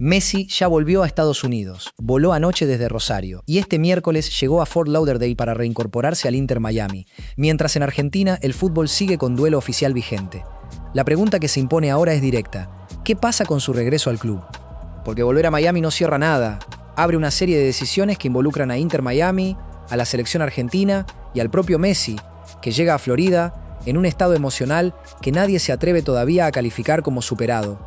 Messi ya volvió a Estados Unidos, voló anoche desde Rosario y este miércoles llegó a Fort Lauderdale para reincorporarse al Inter Miami, mientras en Argentina el fútbol sigue con duelo oficial vigente. La pregunta que se impone ahora es directa: ¿qué pasa con su regreso al club? Porque volver a Miami no cierra nada, abre una serie de decisiones que involucran a Inter Miami, a la selección argentina y al propio Messi, que llega a Florida en un estado emocional que nadie se atreve todavía a calificar como superado.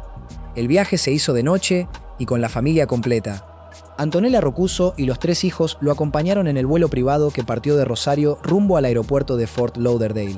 El viaje se hizo de noche y con la familia completa. Antonella Rocuso y los 3 hijos lo acompañaron en el vuelo privado que partió de Rosario rumbo al aeropuerto de Fort Lauderdale.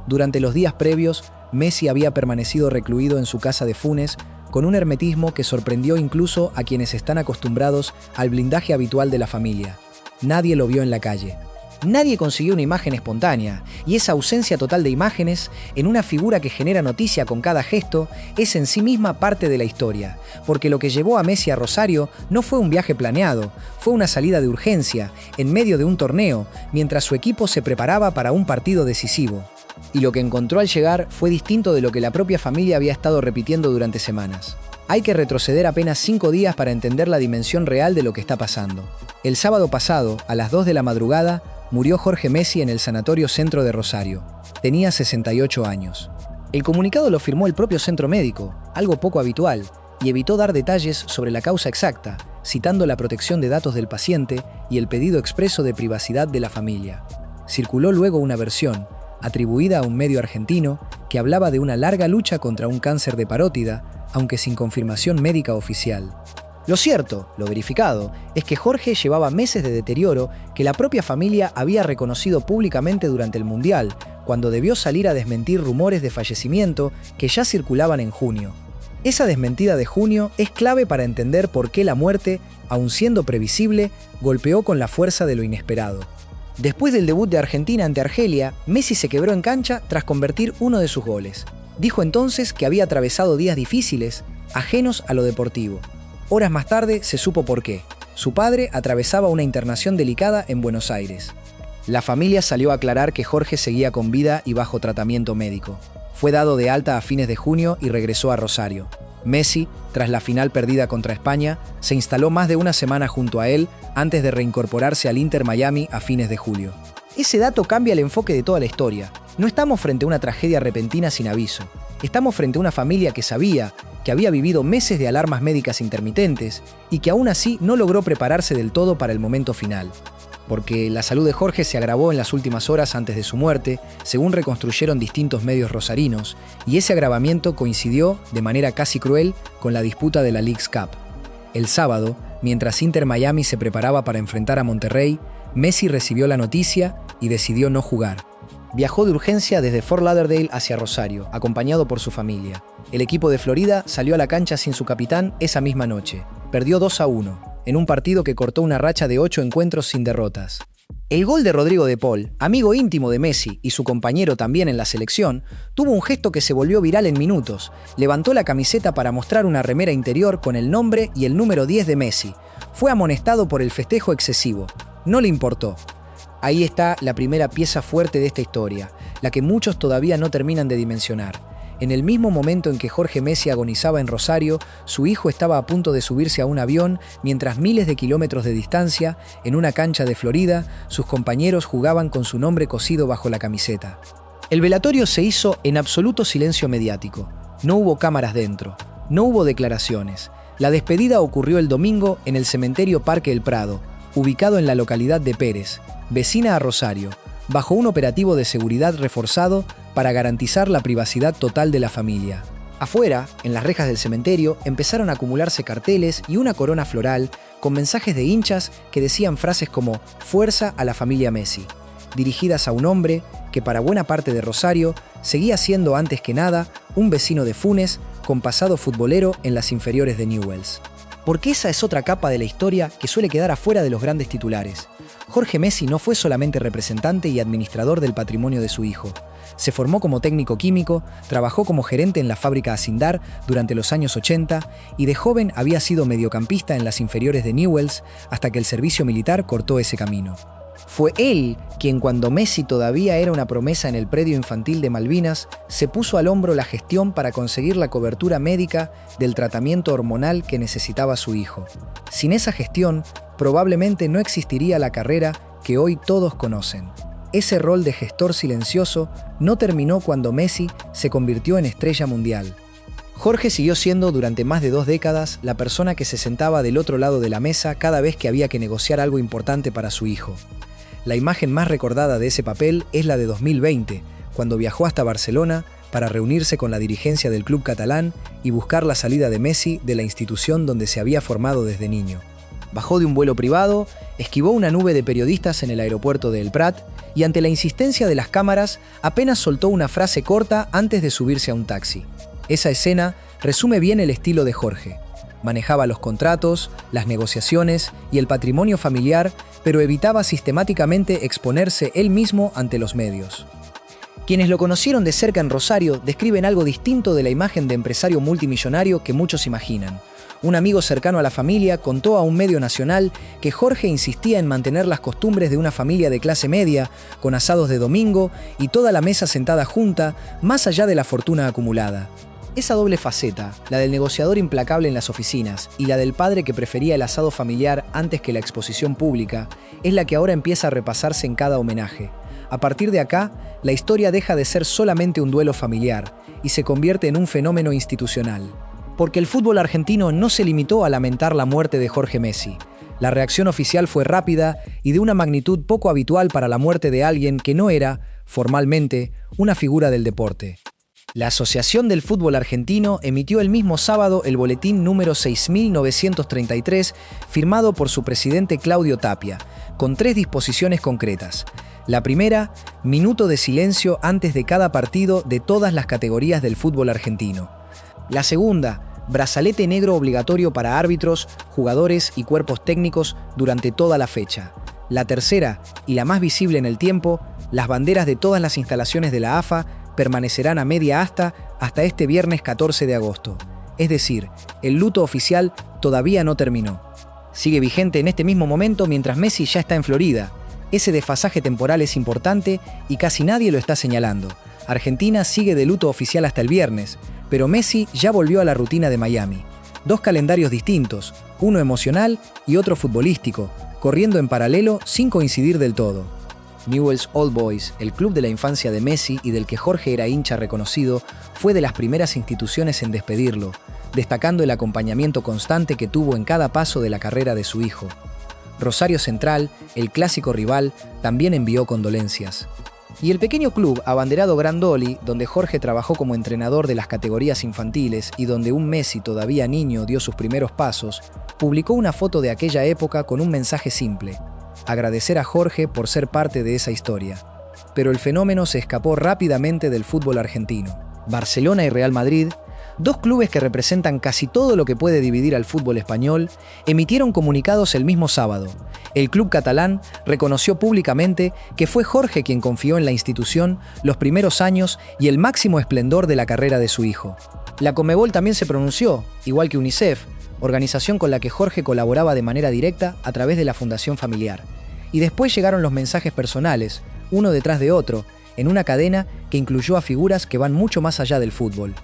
Durante los días previos, Messi había permanecido recluido en su casa de Funes con un hermetismo que sorprendió incluso a quienes están acostumbrados al blindaje habitual de la familia. Nadie lo vio en la calle. Nadie consiguió una imagen espontánea, y esa ausencia total de imágenes, en una figura que genera noticia con cada gesto, es en sí misma parte de la historia, porque lo que llevó a Messi a Rosario no fue un viaje planeado, fue una salida de urgencia, en medio de un torneo, mientras su equipo se preparaba para un partido decisivo. Y lo que encontró al llegar fue distinto de lo que la propia familia había estado repitiendo durante semanas. Hay que retroceder apenas 5 días para entender la dimensión real de lo que está pasando. El sábado pasado, a las 2 de la madrugada, murió Jorge Messi en el Sanatorio Centro de Rosario. Tenía 68 años. El comunicado lo firmó el propio centro médico, algo poco habitual, y evitó dar detalles sobre la causa exacta, citando la protección de datos del paciente y el pedido expreso de privacidad de la familia. Circuló luego una versión, atribuida a un medio argentino, que hablaba de una larga lucha contra un cáncer de parótida, aunque sin confirmación médica oficial. Lo cierto, lo verificado, es que Jorge llevaba meses de deterioro que la propia familia había reconocido públicamente durante el Mundial, cuando debió salir a desmentir rumores de fallecimiento que ya circulaban en junio. Esa desmentida de junio es clave para entender por qué la muerte, aun siendo previsible, golpeó con la fuerza de lo inesperado. Después del debut de Argentina ante Argelia, Messi se quebró en cancha tras convertir uno de sus goles. Dijo entonces que había atravesado días difíciles, ajenos a lo deportivo. Horas más tarde se supo por qué. Su padre atravesaba una internación delicada en Buenos Aires. La familia salió a aclarar que Jorge seguía con vida y bajo tratamiento médico. Fue dado de alta a fines de junio y regresó a Rosario. Messi, tras la final perdida contra España, se instaló más de una semana junto a él antes de reincorporarse al Inter Miami a fines de julio. Ese dato cambia el enfoque de toda la historia. No estamos frente a una tragedia repentina sin aviso. Estamos frente a una familia que sabía que había vivido meses de alarmas médicas intermitentes y que aún así no logró prepararse del todo para el momento final. Porque la salud de Jorge se agravó en las últimas horas antes de su muerte, según reconstruyeron distintos medios rosarinos, y ese agravamiento coincidió, de manera casi cruel, con la disputa de la Leagues Cup. El sábado, mientras Inter Miami se preparaba para enfrentar a Monterrey, Messi recibió la noticia y decidió no jugar. Viajó de urgencia desde Fort Lauderdale hacia Rosario, acompañado por su familia. El equipo de Florida salió a la cancha sin su capitán esa misma noche. Perdió 2-1, en un partido que cortó una racha de 8 encuentros sin derrotas. El gol de Rodrigo de Paul, amigo íntimo de Messi y su compañero también en la selección, tuvo un gesto que se volvió viral en minutos. Levantó la camiseta para mostrar una remera interior con el nombre y el número 10 de Messi. Fue amonestado por el festejo excesivo. No le importó. Ahí está la primera pieza fuerte de esta historia, la que muchos todavía no terminan de dimensionar. En el mismo momento en que Jorge Messi agonizaba en Rosario, su hijo estaba a punto de subirse a un avión, mientras miles de kilómetros de distancia, en una cancha de Florida, sus compañeros jugaban con su nombre cosido bajo la camiseta. El velatorio se hizo en absoluto silencio mediático. No hubo cámaras dentro, no hubo declaraciones. La despedida ocurrió el domingo en el cementerio Parque El Prado, ubicado en la localidad de Pérez, vecina a Rosario, bajo un operativo de seguridad reforzado para garantizar la privacidad total de la familia. Afuera, en las rejas del cementerio, empezaron a acumularse carteles y una corona floral con mensajes de hinchas que decían frases como «Fuerza a la familia Messi», dirigidas a un hombre que para buena parte de Rosario seguía siendo antes que nada un vecino de Funes con pasado futbolero en las inferiores de Newell's. Porque esa es otra capa de la historia que suele quedar afuera de los grandes titulares. Jorge Messi no fue solamente representante y administrador del patrimonio de su hijo. Se formó como técnico químico, trabajó como gerente en la fábrica Acindar durante los años 80 y de joven había sido mediocampista en las inferiores de Newell's hasta que el servicio militar cortó ese camino. Fue él quien, cuando Messi todavía era una promesa en el predio infantil de Malvinas, se puso al hombro la gestión para conseguir la cobertura médica del tratamiento hormonal que necesitaba su hijo. Sin esa gestión, probablemente no existiría la carrera que hoy todos conocen. Ese rol de gestor silencioso no terminó cuando Messi se convirtió en estrella mundial. Jorge siguió siendo durante más de 2 décadas la persona que se sentaba del otro lado de la mesa cada vez que había que negociar algo importante para su hijo. La imagen más recordada de ese papel es la de 2020, cuando viajó hasta Barcelona para reunirse con la dirigencia del club catalán y buscar la salida de Messi de la institución donde se había formado desde niño. Bajó de un vuelo privado, esquivó una nube de periodistas en el aeropuerto de El Prat y, ante la insistencia de las cámaras, apenas soltó una frase corta antes de subirse a un taxi. Esa escena resume bien el estilo de Jorge. Manejaba los contratos, las negociaciones y el patrimonio familiar, pero evitaba sistemáticamente exponerse él mismo ante los medios. Quienes lo conocieron de cerca en Rosario describen algo distinto de la imagen de empresario multimillonario que muchos imaginan. Un amigo cercano a la familia contó a un medio nacional que Jorge insistía en mantener las costumbres de una familia de clase media, con asados de domingo y toda la mesa sentada junta, más allá de la fortuna acumulada. Esa doble faceta, la del negociador implacable en las oficinas y la del padre que prefería el asado familiar antes que la exposición pública, es la que ahora empieza a repasarse en cada homenaje. A partir de acá, la historia deja de ser solamente un duelo familiar y se convierte en un fenómeno institucional. Porque el fútbol argentino no se limitó a lamentar la muerte de Jorge Messi. La reacción oficial fue rápida y de una magnitud poco habitual para la muerte de alguien que no era, formalmente, una figura del deporte. La Asociación del Fútbol Argentino emitió el mismo sábado el boletín número 6933, firmado por su presidente Claudio Tapia, con 3 disposiciones concretas. La primera, minuto de silencio antes de cada partido de todas las categorías del fútbol argentino. La segunda, brazalete negro obligatorio para árbitros, jugadores y cuerpos técnicos durante toda la fecha. La tercera, y la más visible en el tiempo, las banderas de todas las instalaciones de la AFA permanecerán a media asta hasta este viernes 14 de agosto. Es decir, el luto oficial todavía no terminó. Sigue vigente en este mismo momento mientras Messi ya está en Florida. Ese desfasaje temporal es importante y casi nadie lo está señalando. Argentina sigue de luto oficial hasta el viernes, pero Messi ya volvió a la rutina de Miami. 2 calendarios distintos, uno emocional y otro futbolístico, corriendo en paralelo sin coincidir del todo. Newell's Old Boys, el club de la infancia de Messi y del que Jorge era hincha reconocido, fue de las primeras instituciones en despedirlo, destacando el acompañamiento constante que tuvo en cada paso de la carrera de su hijo. Rosario Central, el clásico rival, también envió condolencias. Y el pequeño club abanderado Grandoli, donde Jorge trabajó como entrenador de las categorías infantiles y donde un Messi todavía niño dio sus primeros pasos, publicó una foto de aquella época con un mensaje simple: agradecer a Jorge por ser parte de esa historia. Pero el fenómeno se escapó rápidamente del fútbol argentino. Barcelona y Real Madrid, 2 clubes que representan casi todo lo que puede dividir al fútbol español, emitieron comunicados el mismo sábado. El club catalán reconoció públicamente que fue Jorge quien confió en la institución los primeros años y el máximo esplendor de la carrera de su hijo. La Conmebol también se pronunció, igual que UNICEF, organización con la que Jorge colaboraba de manera directa a través de la Fundación Familiar. Y después llegaron los mensajes personales, uno detrás de otro, en una cadena que incluyó a figuras que van mucho más allá del fútbol.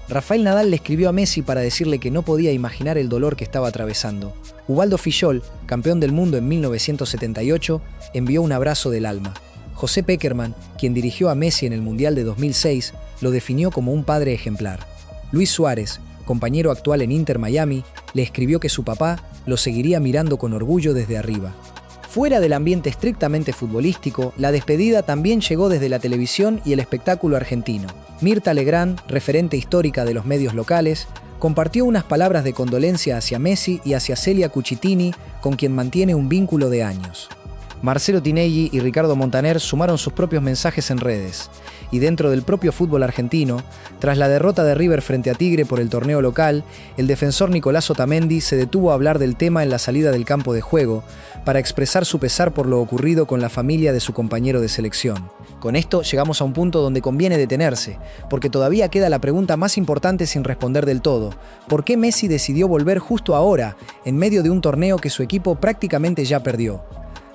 Rafael Nadal le escribió a Messi para decirle que no podía imaginar el dolor que estaba atravesando. Ubaldo Fillol, campeón del mundo en 1978, envió un abrazo del alma. José Pekerman, quien dirigió a Messi en el Mundial de 2006, lo definió como un padre ejemplar. Luis Suárez, compañero actual en Inter Miami, le escribió que su papá lo seguiría mirando con orgullo desde arriba. Fuera del ambiente estrictamente futbolístico, la despedida también llegó desde la televisión y el espectáculo argentino. Mirta Legrand, referente histórica de los medios locales, compartió unas palabras de condolencia hacia Messi y hacia Celia Cucitini, con quien mantiene un vínculo de años. Marcelo Tinelli y Ricardo Montaner sumaron sus propios mensajes en redes. Y dentro del propio fútbol argentino, tras la derrota de River frente a Tigre por el torneo local, el defensor Nicolás Otamendi se detuvo a hablar del tema en la salida del campo de juego, para expresar su pesar por lo ocurrido con la familia de su compañero de selección. Con esto llegamos a un punto donde conviene detenerse, porque todavía queda la pregunta más importante sin responder del todo: ¿por qué Messi decidió volver justo ahora, en medio de un torneo que su equipo prácticamente ya perdió?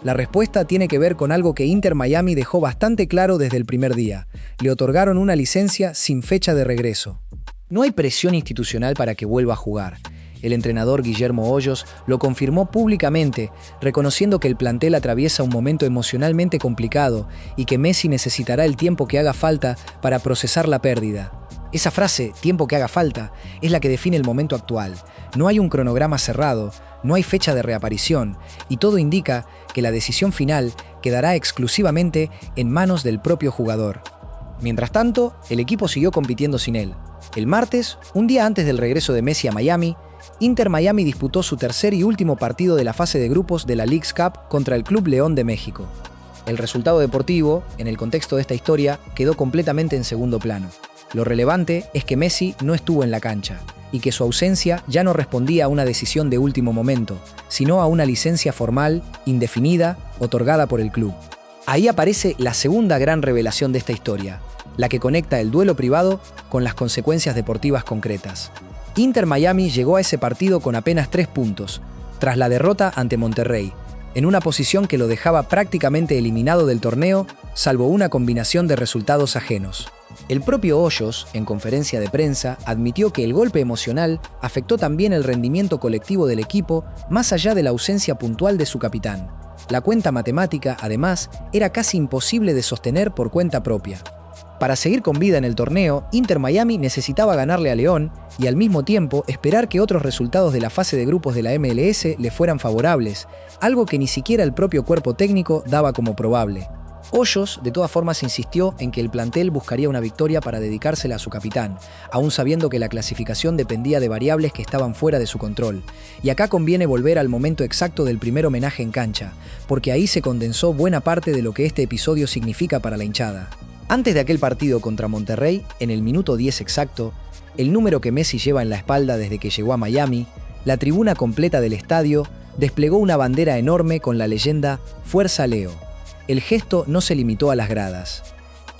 La respuesta tiene que ver con algo que Inter Miami dejó bastante claro desde el primer día. Le otorgaron una licencia sin fecha de regreso. No hay presión institucional para que vuelva a jugar. El entrenador Guillermo Hoyos lo confirmó públicamente, reconociendo que el plantel atraviesa un momento emocionalmente complicado y que Messi necesitará el tiempo que haga falta para procesar la pérdida. Esa frase, tiempo que haga falta, es la que define el momento actual. No hay un cronograma cerrado, no hay fecha de reaparición, y todo indica que la decisión final quedará exclusivamente en manos del propio jugador. Mientras tanto, el equipo siguió compitiendo sin él. El martes, un día antes del regreso de Messi a Miami, Inter Miami disputó su tercer y último partido de la fase de grupos de la Leagues Cup contra el Club León de México. El resultado deportivo, en el contexto de esta historia, quedó completamente en segundo plano. Lo relevante es que Messi no estuvo en la cancha y que su ausencia ya no respondía a una decisión de último momento, sino a una licencia formal, indefinida, otorgada por el club. Ahí aparece la segunda gran revelación de esta historia, la que conecta el duelo privado con las consecuencias deportivas concretas. Inter Miami llegó a ese partido con apenas 3 puntos, tras la derrota ante Monterrey, en una posición que lo dejaba prácticamente eliminado del torneo, salvo una combinación de resultados ajenos. El propio Hoyos, en conferencia de prensa, admitió que el golpe emocional afectó también el rendimiento colectivo del equipo, más allá de la ausencia puntual de su capitán. La cuenta matemática, además, era casi imposible de sostener por cuenta propia. Para seguir con vida en el torneo, Inter Miami necesitaba ganarle a León y al mismo tiempo esperar que otros resultados de la fase de grupos de la MLS le fueran favorables, algo que ni siquiera el propio cuerpo técnico daba como probable. Hoyos, de todas formas, insistió en que el plantel buscaría una victoria para dedicársela a su capitán, aún sabiendo que la clasificación dependía de variables que estaban fuera de su control. Y acá conviene volver al momento exacto del primer homenaje en cancha, porque ahí se condensó buena parte de lo que este episodio significa para la hinchada. Antes de aquel partido contra Monterrey, en el minuto 10 exacto, el número que Messi lleva en la espalda desde que llegó a Miami, la tribuna completa del estadio desplegó una bandera enorme con la leyenda «Fuerza Leo». El gesto no se limitó a las gradas.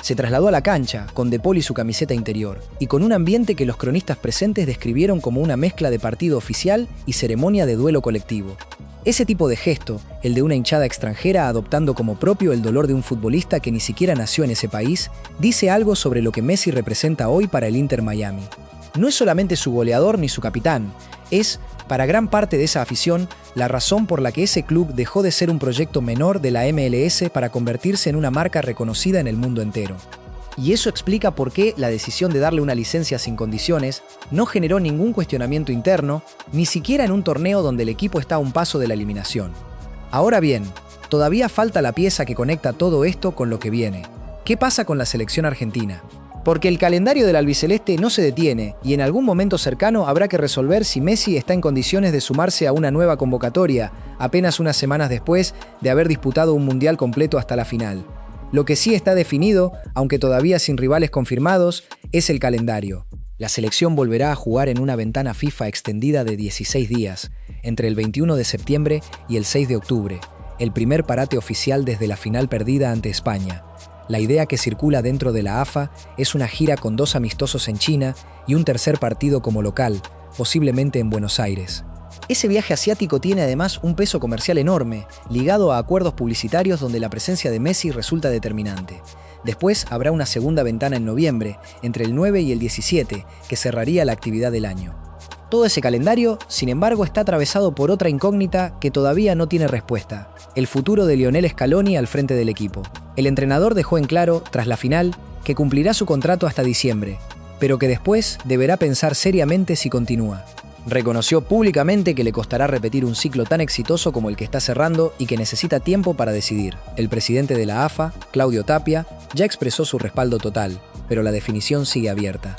Se trasladó a la cancha, con De Paul y su camiseta interior, y con un ambiente que los cronistas presentes describieron como una mezcla de partido oficial y ceremonia de duelo colectivo. Ese tipo de gesto, el de una hinchada extranjera adoptando como propio el dolor de un futbolista que ni siquiera nació en ese país, dice algo sobre lo que Messi representa hoy para el Inter Miami. No es solamente su goleador ni su capitán, es, para gran parte de esa afición, la razón por la que ese club dejó de ser un proyecto menor de la MLS para convertirse en una marca reconocida en el mundo entero. Y eso explica por qué la decisión de darle una licencia sin condiciones no generó ningún cuestionamiento interno, ni siquiera en un torneo donde el equipo está a un paso de la eliminación. Ahora bien, todavía falta la pieza que conecta todo esto con lo que viene. ¿Qué pasa con la selección argentina? Porque el calendario del albiceleste no se detiene y en algún momento cercano habrá que resolver si Messi está en condiciones de sumarse a una nueva convocatoria, apenas unas semanas después de haber disputado un mundial completo hasta la final. Lo que sí está definido, aunque todavía sin rivales confirmados, es el calendario. La selección volverá a jugar en una ventana FIFA extendida de 16 días, entre el 21 de septiembre y el 6 de octubre, el primer parate oficial desde la final perdida ante España. La idea que circula dentro de la AFA es una gira con 2 amistosos en China y un tercer partido como local, posiblemente en Buenos Aires. Ese viaje asiático tiene además un peso comercial enorme, ligado a acuerdos publicitarios donde la presencia de Messi resulta determinante. Después habrá una segunda ventana en noviembre, entre el 9 y el 17, que cerraría la actividad del año. Todo ese calendario, sin embargo, está atravesado por otra incógnita que todavía no tiene respuesta: el futuro de Lionel Scaloni al frente del equipo. El entrenador dejó en claro, tras la final, que cumplirá su contrato hasta diciembre, pero que después deberá pensar seriamente si continúa. Reconoció públicamente que le costará repetir un ciclo tan exitoso como el que está cerrando y que necesita tiempo para decidir. El presidente de la AFA, Claudio Tapia, ya expresó su respaldo total, pero la definición sigue abierta.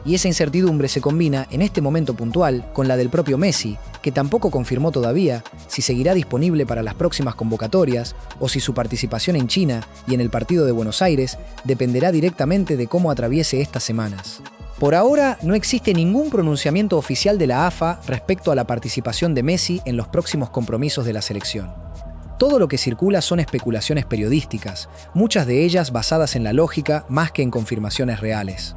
Y esa incertidumbre se combina en este momento puntual con la del propio Messi, que tampoco confirmó todavía si seguirá disponible para las próximas convocatorias o si su participación en China y en el partido de Buenos Aires dependerá directamente de cómo atraviese estas semanas. Por ahora no existe ningún pronunciamiento oficial de la AFA respecto a la participación de Messi en los próximos compromisos de la selección. Todo lo que circula son especulaciones periodísticas, muchas de ellas basadas en la lógica más que en confirmaciones reales.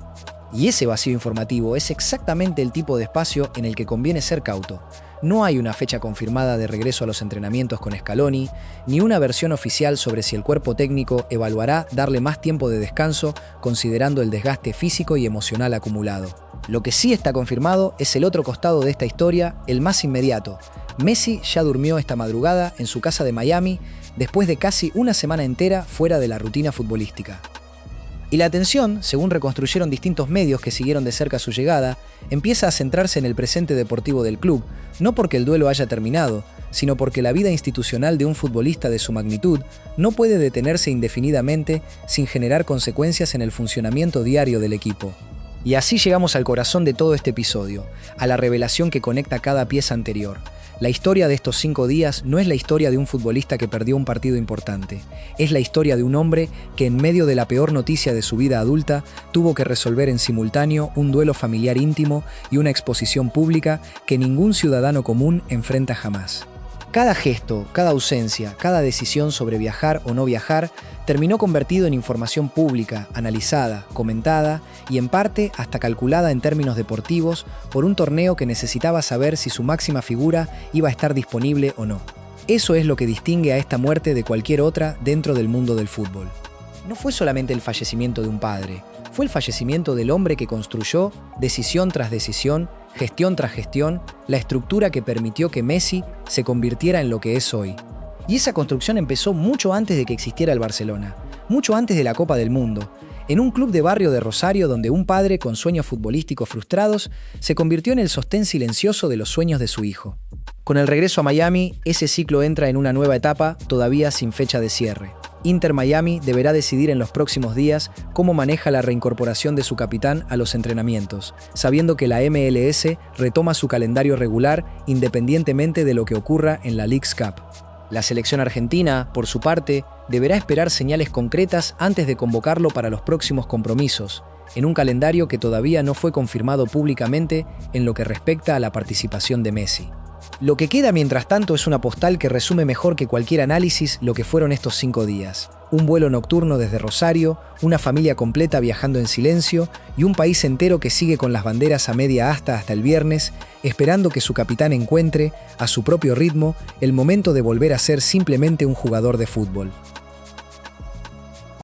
Y ese vacío informativo es exactamente el tipo de espacio en el que conviene ser cauto. No hay una fecha confirmada de regreso a los entrenamientos con Scaloni, ni una versión oficial sobre si el cuerpo técnico evaluará darle más tiempo de descanso considerando el desgaste físico y emocional acumulado. Lo que sí está confirmado es el otro costado de esta historia, el más inmediato. Messi ya durmió esta madrugada en su casa de Miami después de casi una semana entera fuera de la rutina futbolística. Y la atención, según reconstruyeron distintos medios que siguieron de cerca su llegada, empieza a centrarse en el presente deportivo del club, no porque el duelo haya terminado, sino porque la vida institucional de un futbolista de su magnitud no puede detenerse indefinidamente sin generar consecuencias en el funcionamiento diario del equipo. Y así llegamos al corazón de todo este episodio, a la revelación que conecta cada pieza anterior. La historia de estos 5 días no es la historia de un futbolista que perdió un partido importante. Es la historia de un hombre que en medio de la peor noticia de su vida adulta tuvo que resolver en simultáneo un duelo familiar íntimo y una exposición pública que ningún ciudadano común enfrenta jamás. Cada gesto, cada ausencia, cada decisión sobre viajar o no viajar terminó convertido en información pública, analizada, comentada y en parte hasta calculada en términos deportivos por un torneo que necesitaba saber si su máxima figura iba a estar disponible o no. Eso es lo que distingue a esta muerte de cualquier otra dentro del mundo del fútbol. No fue solamente el fallecimiento de un padre, fue el fallecimiento del hombre que construyó, decisión tras decisión, gestión tras gestión, la estructura que permitió que Messi se convirtiera en lo que es hoy. Y esa construcción empezó mucho antes de que existiera el Barcelona, mucho antes de la Copa del Mundo, en un club de barrio de Rosario donde un padre con sueños futbolísticos frustrados se convirtió en el sostén silencioso de los sueños de su hijo. Con el regreso a Miami, ese ciclo entra en una nueva etapa, todavía sin fecha de cierre. Inter Miami deberá decidir en los próximos días cómo maneja la reincorporación de su capitán a los entrenamientos, sabiendo que la MLS retoma su calendario regular independientemente de lo que ocurra en la Leagues Cup. La selección argentina, por su parte, deberá esperar señales concretas antes de convocarlo para los próximos compromisos, en un calendario que todavía no fue confirmado públicamente en lo que respecta a la participación de Messi. Lo que queda mientras tanto es una postal que resume mejor que cualquier análisis lo que fueron estos 5 días. Un vuelo nocturno desde Rosario, una familia completa viajando en silencio y un país entero que sigue con las banderas a media asta hasta el viernes, esperando que su capitán encuentre, a su propio ritmo, el momento de volver a ser simplemente un jugador de fútbol.